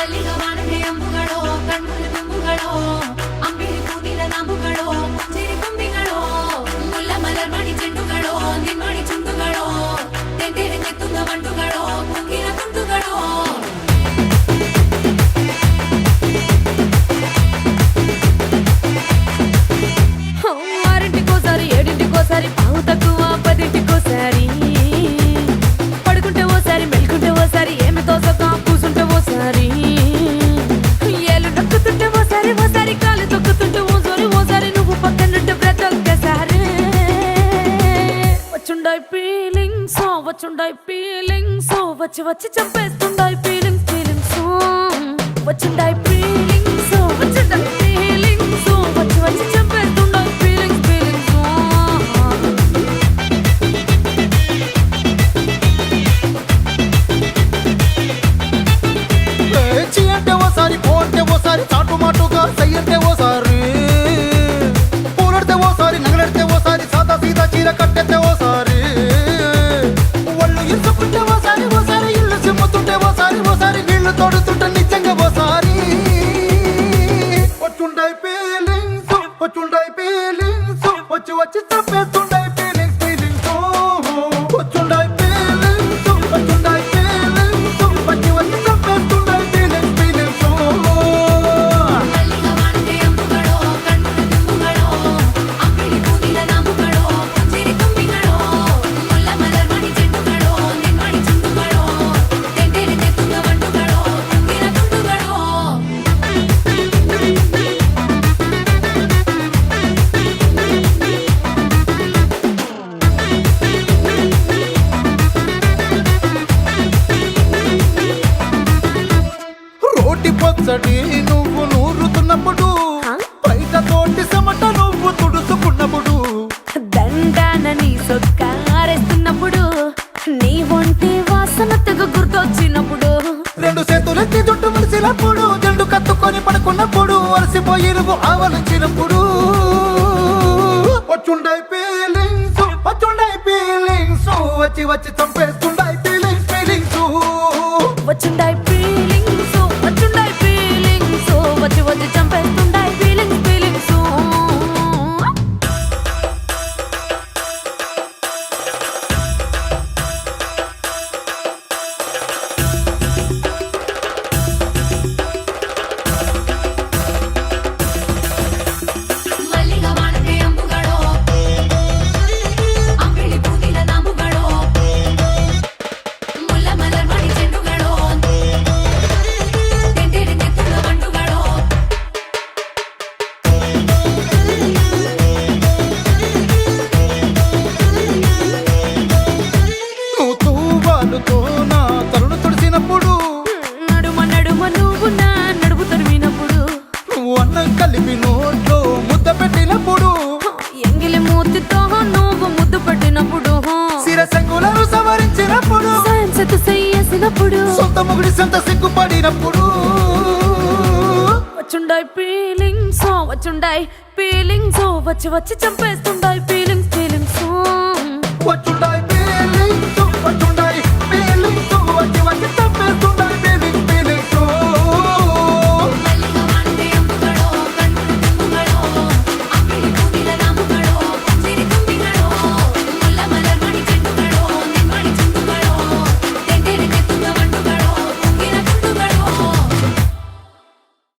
ಅಂಬುಗಳೋ ಕಣ್ಣುಗಳ ತುಂಬುಗಳೋ ಅಂಬಿಳಿ ಕೂದಿನ ನಂಬುಗಳೋ ಮುಂಜಿರಿ ತುಂಬಿಗಳೋ ಮುಲ್ಲ ಮಲರ್ ಮಣಿ ಚೆಂಡುಗಳೋ ನಿನ್ಮಣಿ ಚುಂಡುಗಳೋ ತೆಂಟೆರೆ ತೆತ್ತುಂಗ ಮಂಟುಗಳೋ ಕುಂಗಿನ ತುಂಡುಗಳೋ ఆరింటికోసారి ఏడింటికోసారి పావు తక్కువ పదింటికోసారి పడుకుంటే ఓసారి మెలుకుంటే ఓసారి ఏమి తోసక కూసుంటే ఓసారి ఏలు నొక్కుతుంటే ఓసారి ఓసారి కాలు తొక్కుతుంటే ఓసారి నువ్వు పక్కనుంటే బ్రతొక్కసారి వచ్చుండాయి ఫీలింగ్స్ వచ్చి వచ్చి చంపేస్తుండాయి ఫీలింగ్స్ వచ్చుండాయి ఫీలింగ్స్ వచ్చి వచ్చి చంపేస్తుండాయి ఫీలింగ్స్ చీ అంటే ఓసారి పో అంటే ఓసారి చాటు మాటుగా సై అంటే ఓసారి పూలడితే ఓసారి నగలడితే ఓసారి సాదా సీదా చీర కట్టెత్తే ఓసారి ఒళ్ళు ఇరుసుకుంటే ఓసారి ఇల్లు సిమ్ముతుంటే ఓసారి నీళ్లు తోడుతుంటే నిజంగా ఓసారి వచ్చుండాయి ఫీలింగ్స్ వచ్చి వచ్చి తప్పేస్తుండాయి ఫీలింగ్స్ వచ్చుండాయి ఫీలింగ్స్ వచ్చి వచ్చి తప్పేస్తుండాయి ఫీలింగ్స్ మల్లిగా వాడితే అంబుಗಳೋ కಣ್ಣుల తుంబుಗಳೋ అంబిಳಿ ಕೂದಿನ ನಂಬುಗಳೋ ಮುಂಜಿರಿ ತುಂಬಿಗಳೋ ಮುಲ್ಲ ಮಲರ್ ಮಣಿ ಚೆಂಡುಗಳೋ ನಿನ್ಮಣಿ ಚುಂಡುಗಳೋ ತೆಂಟೆರೆ ತೆತ್ತುಂಗ ಮಂಟುಗಳೋ ಕುಂಗಿನ ತುಂಡುಗಳೋ రోటి పచ్చడి నువ్వు నూరుతున్నప్పుడు బయట తోటి సమట నువ్వు తుడుచుకున్నప్పుడు దండానని సొక్కారేస్తున్నప్పుడు నీ ఒంటి వాసన తెగ గుర్తొచ్చినప్పుడు రెండు చేతులెత్తి జుట్టు ములిసినప్పుడు జండు కత్తుకొని పడుకున్నప్పుడు అలసిపోయి నువ్వు ఆవలించినప్పుడు వచ్చుండాయి ఫీలింగ్స్ వచ్చి వచ్చి చంపేస్తుండాయి ఫీలింగ్స్ వచ్చుండాయి ఫీలింగ్స్ వచ్చి వచ్చి చంపేస్తుండాయి ఫీలింగ్స్ మల్లిగా వాడితే అంబుಗಳೋ అంబిಳಿ ಕೂದಿನ ನಂಬುಗಳೋ ಮುಲ್ಲ ಮಲರ್ ಮಣಿ ಚೆಂಡುಗಳೋ ತೆಂಟೆರೆ ತೆತ್ತುಂಗ ಮಂಟುಗಳೋ నువ్వు తూవాలుతో నా తరుణు తుడిసినప్పుడు నడుమ నువ్వు నా నడుపు తరిమినప్పుడు నువ్వు అన్నం కలిపి నోట్లో ముద్ద పెట్టినప్పుడు ఎంగిలి మూతితో నువ్వు ముద్దు పెట్టినప్పుడు శిరసంగులను సవరించినప్పుడు సైన్సెతు చెయ్యేసినప్పుడు సొంత ముగుడి సొంత సిగ్గుపడినప్పుడు వచ్చుండాయి ఫీలింగ్స్ వచ్చి వచ్చి చంపేస్తుండాయి ఫీలింగ్స్ వచ్చుండాయి